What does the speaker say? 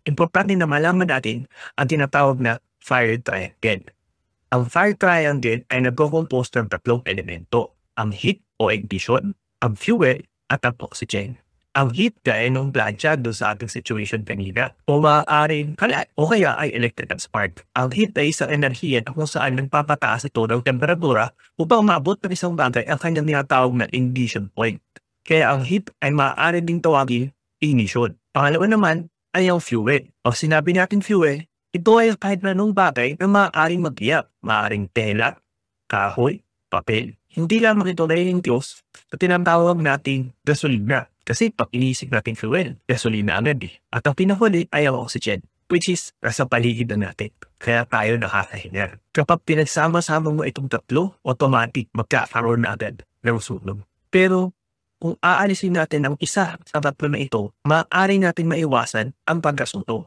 importante na malaman natin ang tinatawag na fire triangle. Ang fire triangle ay nagko-compose ng tatlong elemento, ang heat o ignition, ang fuel, at ang oxygen. Ang heat gaya nung plancha doon sa ating situation kanina o maaaring kalat o kaya ay electrical spark. Ang heat ay isang enerhiya na kung saan nagpapataas ito ng temperatura upang maabot ng isang bagay ang kanyang tinatawag na ignition point. Kaya ang heat ay maaari ding tawagin ignition. Pangalawa naman ay ang fuel. O sinabi natin fuel, ito ay kahit na anong bagay na maaaring mag-iyak. Maaaring tela, kahoy, papel. Hindi lamang ito naiintyos sa tinatawag nating gasolina. Kasi pag inisip natin fuel, gasolina agad eh. At ang pinahuli ay ang oxygen, which is nasa paligid na natin. Kaya tayo nakakahinga. Kapag pinagsama-sama mo itong tatlo, automatic magkakaroon na agad ng sunog. Pero kung aalisin natin ang isa sa tatlo na ito, maaari natin maiwasan ang pagkasundo.